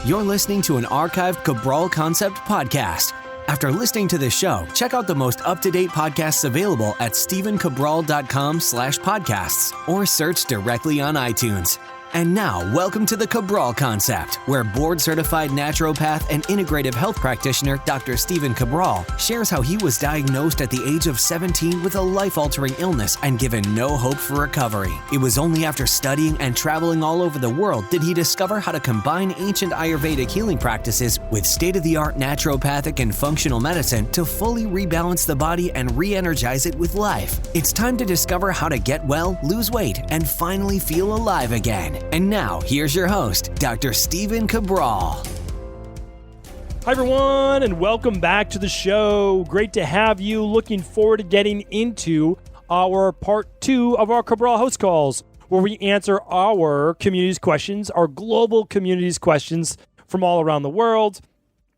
You're listening to an archived Cabral Concept podcast. After listening to this show, check out the most up-to-date podcasts available at stephencabral.com/podcasts or search directly on iTunes. And now, welcome to the Cabral Concept, where board-certified naturopath and integrative health practitioner Dr. Stephen Cabral shares how he was diagnosed at the age of 17 with a life-altering illness and given no hope for recovery. It was only after studying and traveling all over the world did he discover how to combine ancient Ayurvedic healing practices with state-of-the-art naturopathic and functional medicine to fully rebalance the body and re-energize it with life. It's time to discover how to get well, lose weight, and finally feel alive again. And now, here's your host, Dr. Stephen Cabral. Hi, everyone, and welcome back to the show. Great to have you. Looking forward to getting into our part 2 of our Cabral HouseCalls, where we answer our community's questions, our global community's questions from all around the world.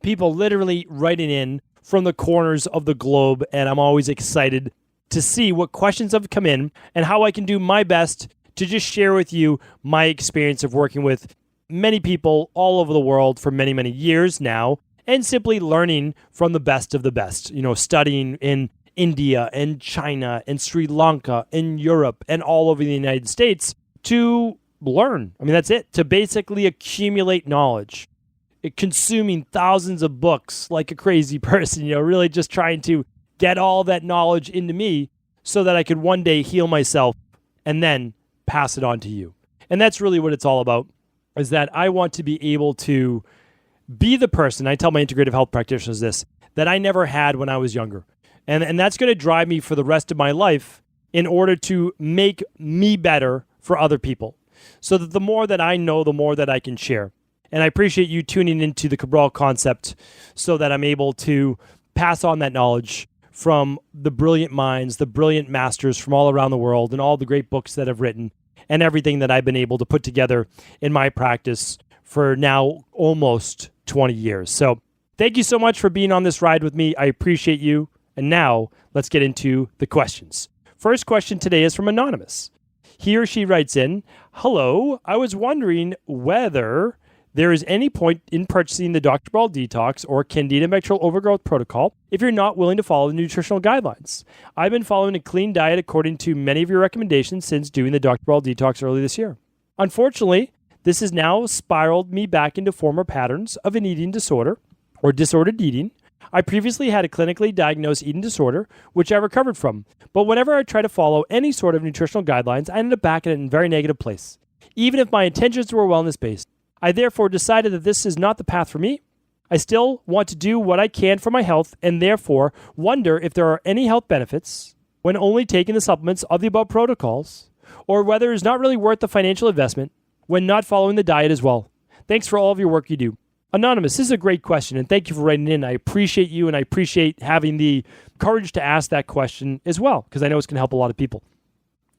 People literally writing in from the corners of the globe, and I'm always excited to see what questions have come in and how I can do my best to just share with you my experience of working with many people all over the world for many, many years now, and simply learning from the best of the best, studying in India and China and Sri Lanka and Europe and all over the United States to learn. That's it, to basically accumulate knowledge, consuming thousands of books like a crazy person, really just trying to get all that knowledge into me so that I could one day heal myself and then pass it on to you. And that's really what it's all about, is that I want to be able to be the person, I tell my integrative health practitioners this, that I never had when I was younger. And that's going to drive me for the rest of my life in order to make me better for other people. So that the more that I know, the more that I can share. And I appreciate you tuning into the Cabral Concept so that I'm able to pass on that knowledge from the brilliant minds, the brilliant masters from all around the world, and all the great books that I've written, and everything that I've been able to put together in my practice for now almost 20 years. So thank you so much for being on this ride with me. I appreciate you. And now let's get into the questions. First question today is from Anonymous. He or she writes in, "Hello, I was wondering whether there is any point in purchasing the Dr. Cabral Detox or Candida Bacterial Overgrowth Protocol if you're not willing to follow the nutritional guidelines. I've been following a clean diet according to many of your recommendations since doing the Dr. Cabral Detox early this year. Unfortunately, this has now spiraled me back into former patterns of an eating disorder or disordered eating. I previously had a clinically diagnosed eating disorder, which I recovered from. But whenever I try to follow any sort of nutritional guidelines, I end up back in a very negative place, even if my intentions were wellness-based. I therefore decided that this is not the path for me. I still want to do what I can for my health and therefore wonder if there are any health benefits when only taking the supplements of the above protocols, or whether it's not really worth the financial investment when not following the diet as well. Thanks for all of your work you do." Anonymous, this is a great question, and thank you for writing in. I appreciate you, and I appreciate having the courage to ask that question as well, because I know it's going to help a lot of people.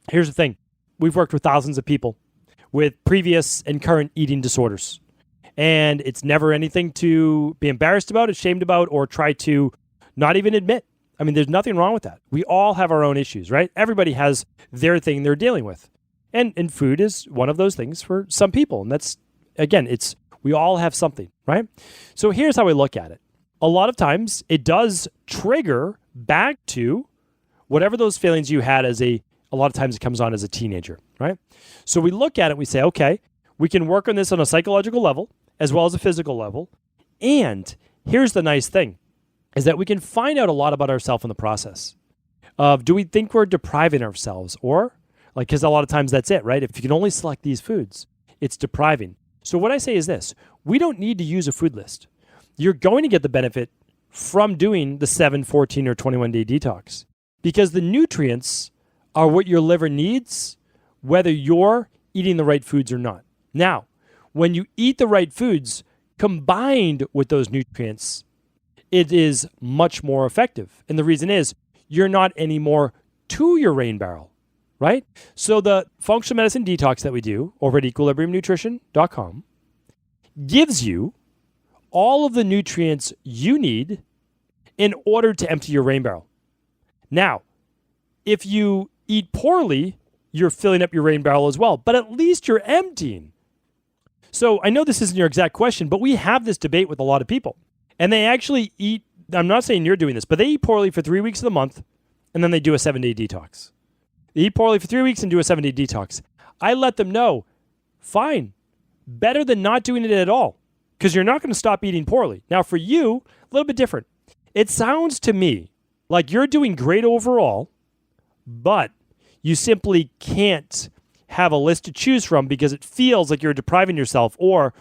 Here's the thing. We've worked with thousands of people with previous and current eating disorders. And it's never anything to be embarrassed about, ashamed about, or try to not even admit. There's nothing wrong with that. We all have our own issues, right? Everybody has their thing they're dealing with. And food is one of those things for some people. And that's, again, we all have something, right? So here's how I look at it. A lot of times it does trigger back to whatever those feelings you had a lot of times it comes on as a teenager, right? So we look at it, we say, okay, we can work on this on a psychological level as well as a physical level. And here's the nice thing, is that we can find out a lot about ourselves in the process of, do we think we're depriving ourselves? Or, because a lot of times that's it, right? If you can only select these foods, it's depriving. So what I say is this, we don't need to use a food list. You're going to get the benefit from doing the 7, 14, or 21-day detox because the nutrients are what your liver needs, whether you're eating the right foods or not. Now, when you eat the right foods combined with those nutrients, it is much more effective. And the reason is you're not anymore to your rain barrel, right? So the functional medicine detox that we do over at equilibriumnutrition.com gives you all of the nutrients you need in order to empty your rain barrel. Now, if you eat poorly, you're filling up your rain barrel as well, but at least you're emptying. So I know this isn't your exact question, but we have this debate with a lot of people. And they actually eat, I'm not saying you're doing this, but they eat poorly for 3 weeks of the month, and then they do a 7-day detox. They eat poorly for 3 weeks and do a 7-day detox. I let them know, fine, better than not doing it at all, because you're not going to stop eating poorly. Now for you, a little bit different. It sounds to me like you're doing great overall, but you simply can't have a list to choose from because it feels like you're depriving yourself or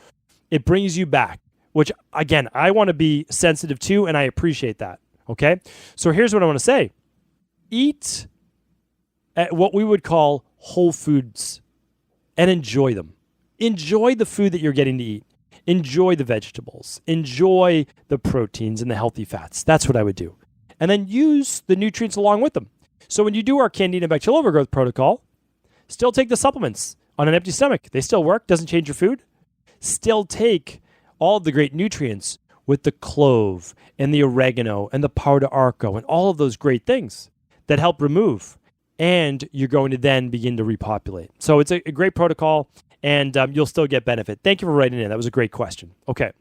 it brings you back, which, again, I want to be sensitive to, and I appreciate that, okay? So here's what I want to say. Eat at what we would call whole foods and enjoy them. Enjoy the food that you're getting to eat. Enjoy the vegetables. Enjoy the proteins and the healthy fats. That's what I would do. And then use the nutrients along with them. So when you do our candida bacterial overgrowth protocol, still take the supplements on an empty stomach. They still work. Doesn't change your food. Still take all of the great nutrients with the clove and the oregano and the pau d'arco and all of those great things that help remove. And you're going to then begin to repopulate. So it's a great protocol, and you'll still get benefit. Thank you for writing in. That was a great question. Okay.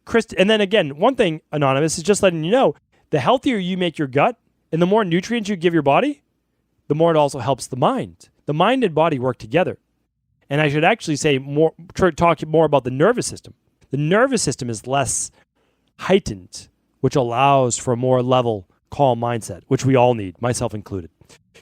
Chris, and then again, one thing, Anonymous, is just letting you know, the healthier you make your gut and the more nutrients you give your body, the more it also helps the mind. The mind and body work together. And I should actually say talk more about the nervous system. The nervous system is less heightened, which allows for a more level, calm mindset, which we all need, myself included.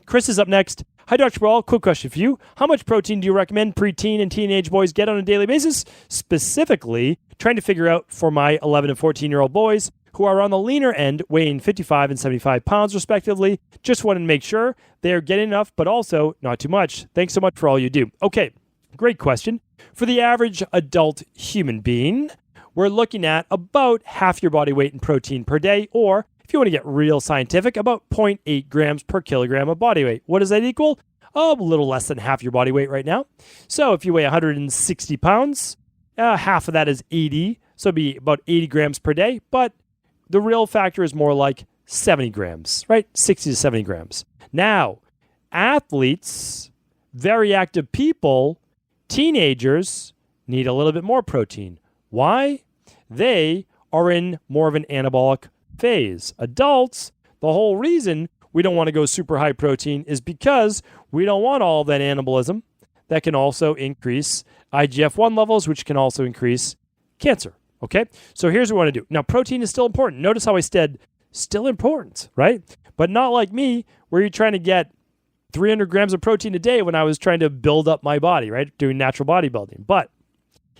Chris is up next. Hi, Dr. Cabral. Quick question for you. How much protein do you recommend preteen and teenage boys get on a daily basis? Specifically, trying to figure out for my 11 and 14-year-old boys who are on the leaner end, weighing 55 and 75 pounds respectively. Just wanted to make sure they're getting enough, but also not too much. Thanks so much for all you do. Okay, great question. For the average adult human being, we're looking at about half your body weight in protein per day, or if you want to get real scientific, about 0.8 grams per kilogram of body weight. What does that equal? A little less than half your body weight right now. So if you weigh 160 pounds, half of that is 80. So it'd be about 80 grams per day. But the real factor is more like 70 grams, right? 60 to 70 grams. Now, athletes, very active people, teenagers need a little bit more protein. Why? They are in more of an anabolic phase. Adults, the whole reason we don't want to go super high protein is because we don't want all that anabolism that can also increase IGF-1 levels, which can also increase cancer. Okay? So here's what we want to do. Now, protein is still important. Notice how I said still important, right? But not like me, where you're trying to get 300 grams of protein a day when I was trying to build up my body, right? Doing natural bodybuilding. But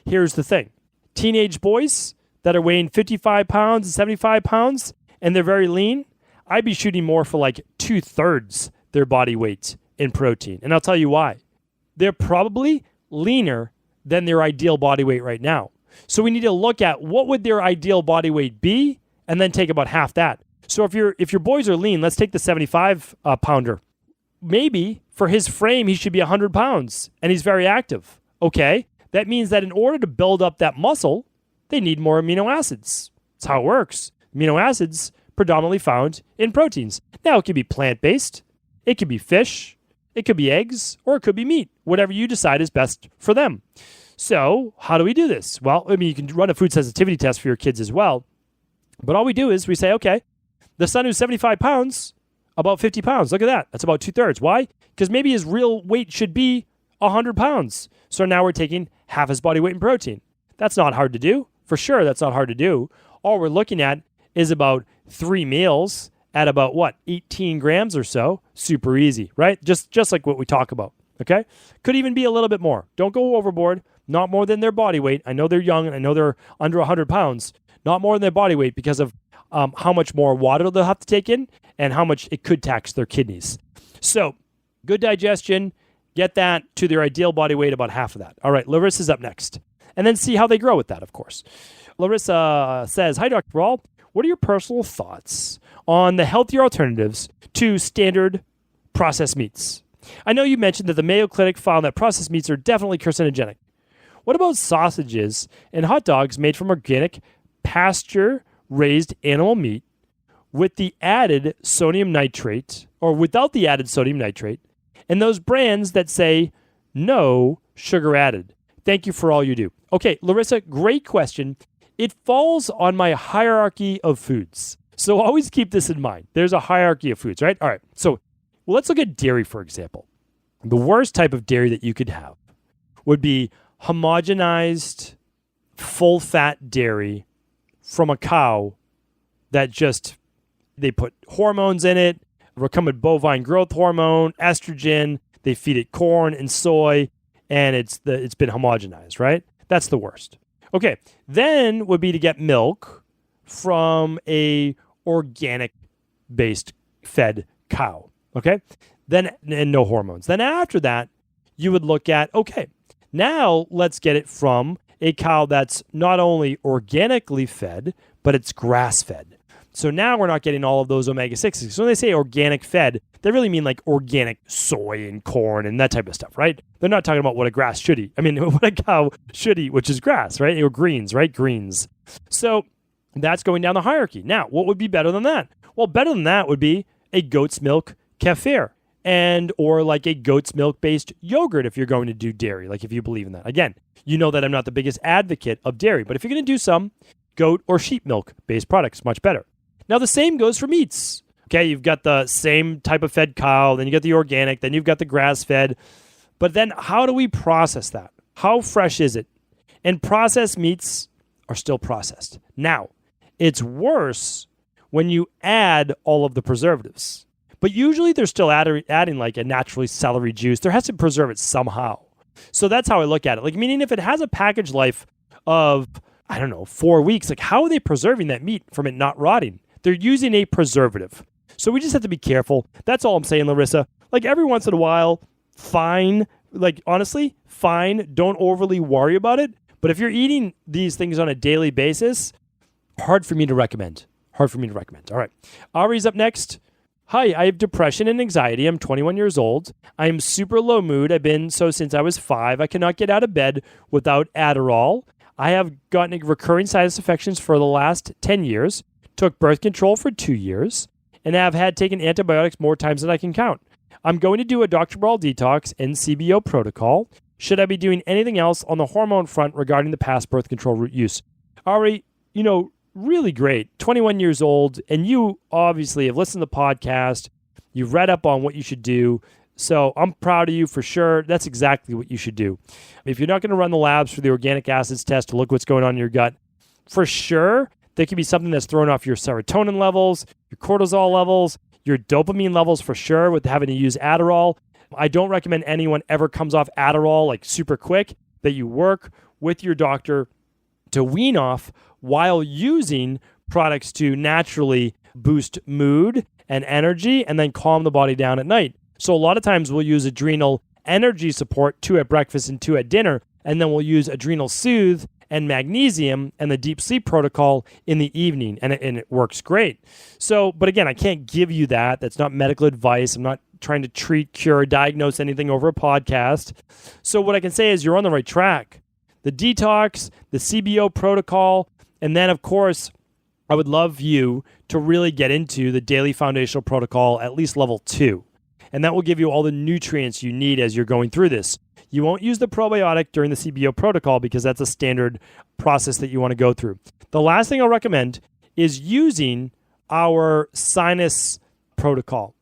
here's the thing. Teenage boys that are weighing 55 pounds and 75 pounds, and they're very lean, I'd be shooting more for like 2/3 their body weight in protein. And I'll tell you why. They're probably leaner than their ideal body weight right now. So we need to look at what would their ideal body weight be and then take about half that. So if your boys are lean, let's take the 75 pounder. Maybe for his frame, he should be 100 pounds and he's very active. Okay. That means that in order to build up that muscle, they need more amino acids. That's how it works. Amino acids predominantly found in proteins. Now, it could be plant-based, it could be fish, it could be eggs, or it could be meat, whatever you decide is best for them. So how do we do this? Well, I mean, you can run a food sensitivity test for your kids as well. But all we do is we say, okay, the son who's 75 pounds, about 50 pounds. Look at that. That's about 2/3. Why? Because maybe his real weight should be 100 pounds. So now we're taking half his body weight in protein. That's not hard to do. For sure, that's not hard to do. All we're looking at is about 3 meals at about, 18 grams or so. Super easy, right? Just like what we talk about, okay? Could even be a little bit more. Don't go overboard. Not more than their body weight. I know they're young, and I know they're under 100 pounds. Not more than their body weight because of how much more water they'll have to take in and how much it could tax their kidneys. So, good digestion. Get that to their ideal body weight, about half of that. All right, Larissa's up next. And then see how they grow with that, of course. Larissa says, hi, Dr. Brawl. What are your personal thoughts on the healthier alternatives to standard processed meats? I know you mentioned that the Mayo Clinic found that processed meats are definitely carcinogenic. What about sausages and hot dogs made from organic, pasture-raised animal meat with the added sodium nitrate, or without the added sodium nitrate, and those brands that say no sugar added? Thank you for all you do. Okay, Larissa, great question. It falls on my hierarchy of foods. So always keep this in mind. There's a hierarchy of foods, right? All right. So let's look at dairy, for example. The worst type of dairy that you could have would be homogenized, full-fat dairy from a cow that just, they put hormones in it, recombinant bovine growth hormone, estrogen, they feed it corn and soy, and it's been homogenized, right? That's the worst. Okay, then would be to get milk from a organic-based fed cow, okay? Then, and no hormones. Then after that, you would look at, okay, now let's get it from a cow that's not only organically fed, but it's grass-fed. So now we're not getting all of those omega-6s. So when they say organic fed, they really mean like organic soy and corn and that type of stuff, right? They're not talking about what a grass should eat. I mean, what a cow should eat, which is grass, right? Or greens, right? Greens. So that's going down the hierarchy. Now, what would be better than that? Well, better than that would be a goat's milk kefir, and or like a goat's milk-based yogurt if you're going to do dairy, like if you believe in that. Again, you know that I'm not the biggest advocate of dairy, but if you're going to do some, goat or sheep milk-based products, much better. Now, the same goes for meats. Okay, you've got the same type of fed cow, then you got the organic, then you've got the grass-fed. But then how do we process that? How fresh is it? And processed meats are still processed. Now, it's worse when you add all of the preservatives. But usually they're still adding like a naturally celery juice. There has to preserve it somehow. So that's how I look at it. Like, meaning if it has a package life of, 4 weeks, like how are they preserving that meat from it not rotting? They're using a preservative. So we just have to be careful. That's all I'm saying, Larissa. Like every once in a while, fine. Like honestly, fine. Don't overly worry about it. But if you're eating these things on a daily basis, hard for me to recommend. All right. Ari's up next. Hi, I have depression and anxiety. I'm 21 years old. I am super low mood. I've been so since I was 5. I cannot get out of bed without Adderall. I have gotten recurring sinus infections for the last 10 years. Took birth control for 2 years. And have had taken antibiotics more times than I can count. I'm going to do a Dr. Brawl detox and CBO protocol. Should I be doing anything else on the hormone front regarding the past birth control route use? Ari, really great. 21 years old, and you obviously have listened to the podcast. You've read up on what you should do. So I'm proud of you for sure. That's exactly what you should do. If you're not going to run the labs for the organic acids test to look what's going on in your gut, for sure, there could be something that's thrown off your serotonin levels, your cortisol levels, your dopamine levels for sure with having to use Adderall. I don't recommend anyone ever comes off Adderall like super quick, that you work with your doctor to wean off while using products to naturally boost mood and energy and then calm the body down at night. So a lot of times we'll use adrenal energy support, 2 at breakfast and 2 at dinner, and then we'll use adrenal soothe and magnesium and the deep sleep protocol in the evening, and it works great. So, but again, I can't give you that. That's not medical advice. I'm not trying to treat, cure, diagnose anything over a podcast. So what I can say is you're on the right track. The detox, the CBO protocol, and then, of course, I would love you to really get into the daily foundational protocol, at least level 2. And that will give you all the nutrients you need as you're going through this. You won't use the probiotic during the CBO protocol because that's a standard process that you want to go through. The last thing I'll recommend is using our sinus protocol.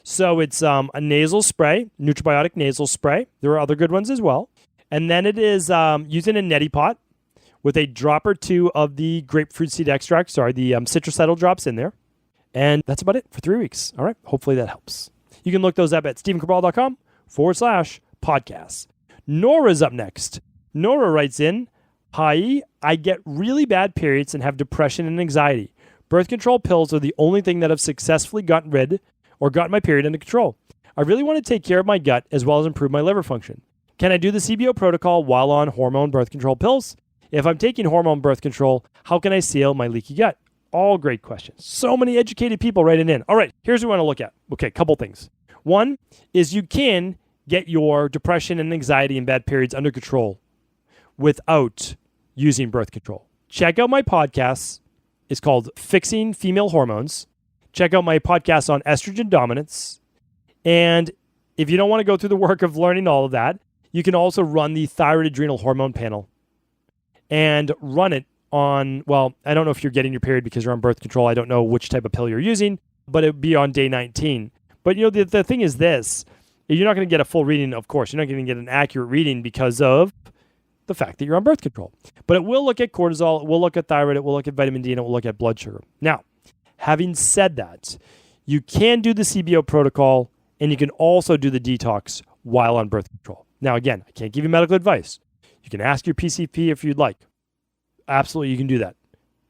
So it's a nasal spray, nutribiotic nasal spray. There are other good ones as well. And then it is using a neti pot with a drop or 2 of the grapefruit seed extract, the citrus drops in there. And that's about it for 3 weeks. All right. Hopefully that helps. You can look those up at stephencabral.com/podcasts. Nora's up next. Nora writes in, hi, I get really bad periods and have depression and anxiety. Birth control pills are the only thing that have successfully gotten my period under control. I really want to take care of my gut as well as improve my liver function. Can I do the CBO protocol while on hormone birth control pills? If I'm taking hormone birth control, how can I seal my leaky gut? All great questions. So many educated people writing in. All right, here's what we want to look at. Okay, couple things. One is you can get your depression and anxiety and bad periods under control without using birth control. Check out my podcasts. It's called Fixing Female Hormones. Check out my podcast on estrogen dominance. And if you don't want to go through the work of learning all of that, you can also run the thyroid adrenal hormone panel and run it on, well, I don't know if you're getting your period because you're on birth control. I don't know which type of pill you're using, but it would be on day 19. But the thing is this, you're not going to get a full reading, of course. You're not going to get an accurate reading because of the fact that you're on birth control. But it will look at cortisol, it will look at thyroid, it will look at vitamin D, and it will look at blood sugar. Now, having said that, you can do the CBO protocol and you can also do the detox while on birth control. Now, again, I can't give you medical advice. You can ask your PCP if you'd like. Absolutely, you can do that.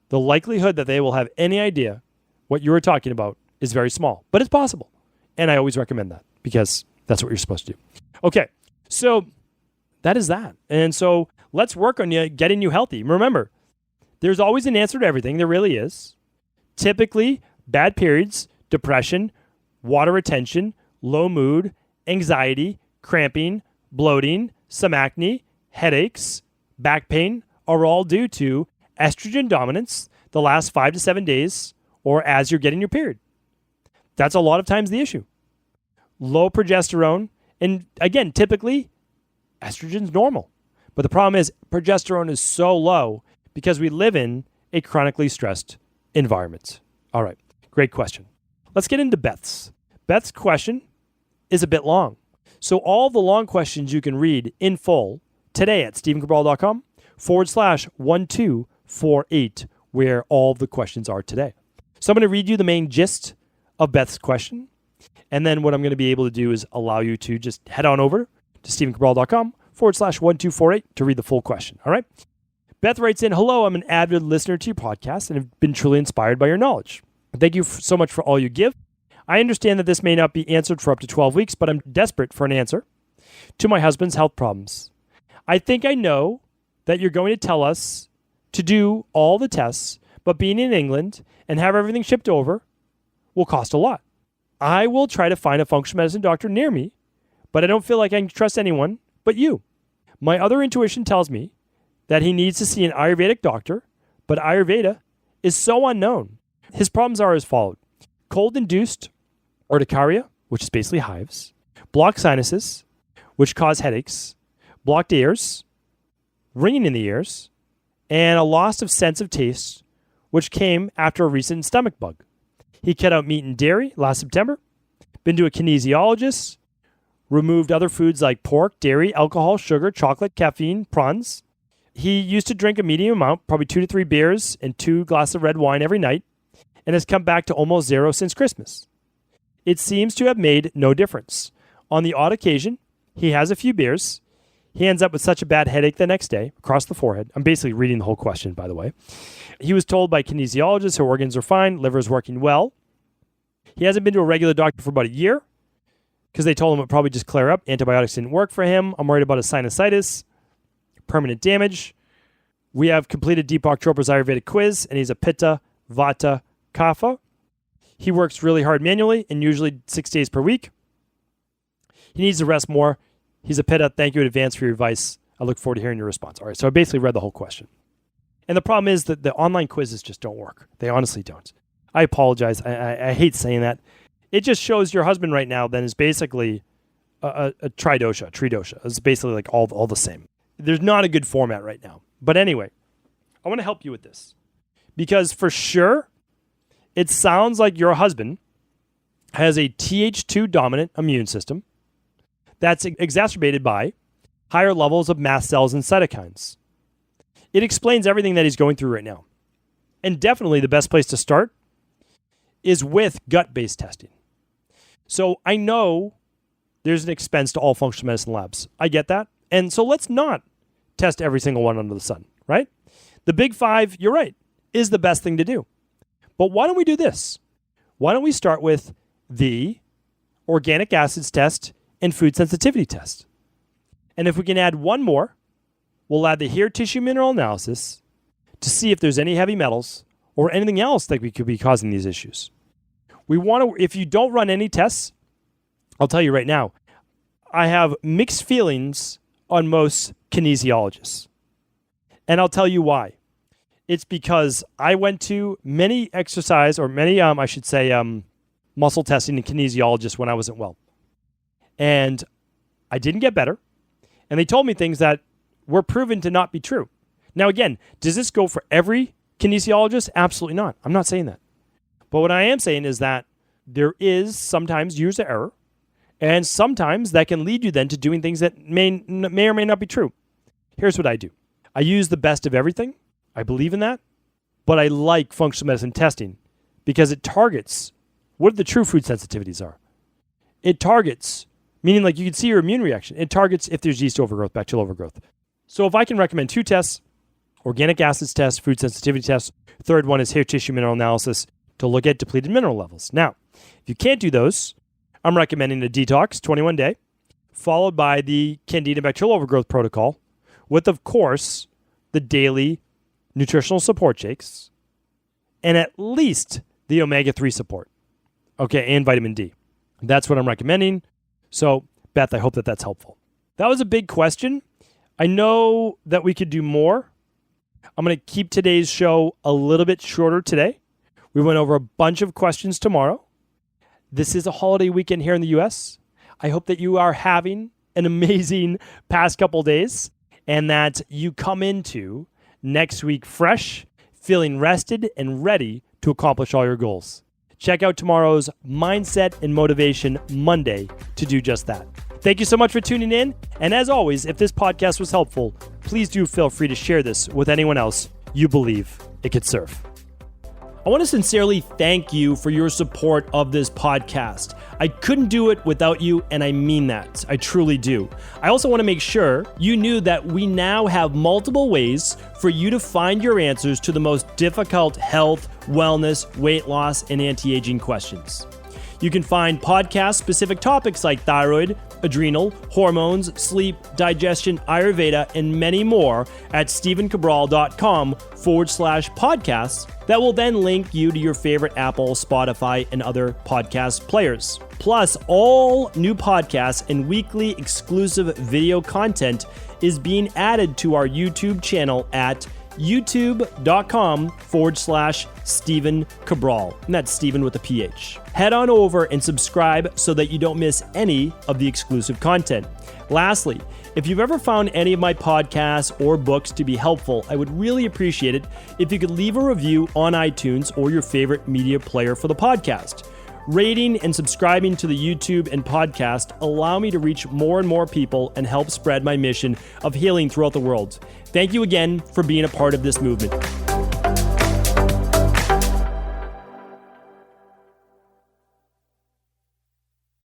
The likelihood that they will have any idea what you were talking about is very small, but it's possible. And I always recommend that because that's what you're supposed to do. Okay, so that is that. And so let's work on getting you healthy. Remember, there's always an answer to everything. There really is. Typically, bad periods, depression, water retention, low mood, anxiety, cramping, bloating, some acne, headaches, back pain are all due to estrogen dominance the last 5 to 7 days or as you're getting your period. That's a lot of times the issue. Low progesterone, and again, typically, estrogen's normal. But the problem is progesterone is so low because we live in a chronically stressed environment. All right, great question. Let's get into Beth's. Beth's question is a bit long. So all the long questions you can read in full today at StephenCabral.com/1248, where all the questions are today. So I'm going to read you the main gist of Beth's question. And then what I'm going to be able to do is allow you to just head on over to StephenCabral.com/1248 to read the full question. All right. Beth writes in, hello, I'm an avid listener to your podcast and have been truly inspired by your knowledge. Thank you so much for all you give. I understand that this may not be answered for up to 12 weeks, but I'm desperate for an answer to my husband's health problems. I think I know that you're going to tell us to do all the tests, but being in England and have everything shipped over will cost a lot. I will try to find a functional medicine doctor near me, but I don't feel like I can trust anyone but you. My other intuition tells me that he needs to see an Ayurvedic doctor, but Ayurveda is so unknown. His problems are as followed. Cold-induced urticaria, which is basically hives, blocked sinuses, which cause headaches, blocked ears, ringing in the ears, and a loss of sense of taste, which came after a recent stomach bug. He cut out meat and dairy last September, been to a kinesiologist, removed other foods like pork, dairy, alcohol, sugar, chocolate, caffeine, prawns. He used to drink a medium amount, probably 2 to 3 beers and 2 glasses of red wine every night, and has come back to almost zero since Christmas. It seems to have made no difference. On the odd occasion, he has a few beers. He ends up with such a bad headache the next day, across the forehead. I'm basically reading the whole question, by the way. He was told by kinesiologists her organs are fine, liver is working well. He hasn't been to a regular doctor for about a year because they told him it would probably just clear up. Antibiotics didn't work for him. I'm worried about his sinusitis, permanent damage. We have completed Deepak Chopra's Ayurvedic quiz, and he's a Pitta, Vata, Kapha. He works really hard manually and usually 6 days per week. He needs to rest more. He's a Pitta. Thank you in advance for your advice. I look forward to hearing your response. All right, so I basically read the whole question. And the problem is that the online quizzes just don't work. They honestly don't. I apologize. I hate saying that. It just shows your husband right now then is basically a tridosha, tridosha. It's basically like all the same. There's not a good format right now. But anyway, I want to help you with this. Because for sure, it sounds like your husband has a Th2 dominant immune system that's exacerbated by higher levels of mast cells and cytokines. It explains everything that he's going through right now. And definitely the best place to start is with gut-based testing. So I know there's an expense to all functional medicine labs. I get that. And so let's not test every single one under the sun, right? The big 5, you're right, is the best thing to do. But why don't we do this? Why don't we start with the organic acids test and food sensitivity test? And if we can add one more, we'll add the hair tissue mineral analysis to see if there's any heavy metals or anything else that could be causing these issues. We want to, if you don't run any tests, I'll tell you right now, I have mixed feelings on most kinesiologists. And I'll tell you why. It's because I went to many exercise or many, muscle testing and kinesiologists when I wasn't well. And I didn't get better. And they told me things that were proven to not be true. Now, again, does this go for every kinesiologist? Absolutely not. I'm not saying that. But what I am saying is that there is sometimes years of error, and sometimes that can lead you then to doing things that may or may not be true. Here's what I do. I use the best of everything. I believe in that. But I like functional medicine testing because it targets what the true food sensitivities are. It targets, meaning like you can see your immune reaction. It targets if there's yeast overgrowth, bacterial overgrowth. So if I can recommend 2 tests, organic acids test, food sensitivity test, third one is hair tissue mineral analysis to look at depleted mineral levels. Now, if you can't do those, I'm recommending a detox, 21-day, followed by the candida bacterial overgrowth protocol with, of course, the daily nutritional support shakes and at least the omega-3 support, okay, and vitamin D. That's what I'm recommending. So, Beth, I hope that that's helpful. That was a big question. I know that we could do more. I'm going to keep today's show a little bit shorter today. We went over a bunch of questions tomorrow. This is a holiday weekend here in the U.S. I hope that you are having an amazing past couple days and that you come into next week fresh, feeling rested and ready to accomplish all your goals. Check out tomorrow's Mindset and Motivation Monday to do just that. Thank you so much for tuning in. And as always, if this podcast was helpful, please do feel free to share this with anyone else you believe it could serve. I want to sincerely thank you for your support of this podcast. I couldn't do it without you, and I mean that. I truly do. I also want to make sure you knew that we now have multiple ways for you to find your answers to the most difficult health, wellness, weight loss, and anti-aging questions. You can find podcast-specific topics like thyroid, adrenal, hormones, sleep, digestion, Ayurveda, and many more at stevencabral.com/podcasts that will then link you to your favorite Apple, Spotify, and other podcast players. Plus, all new podcasts and weekly exclusive video content is being added to our YouTube channel at youtube.com/Stephen Cabral. And that's Stephen with a PH. Head on over and subscribe so that you don't miss any of the exclusive content. Lastly, if you've ever found any of my podcasts or books to be helpful, I would really appreciate it if you could leave a review on iTunes or your favorite media player for the podcast. Rating and subscribing to the YouTube and podcast allow me to reach more and more people and help spread my mission of healing throughout the world. Thank you again for being a part of this movement.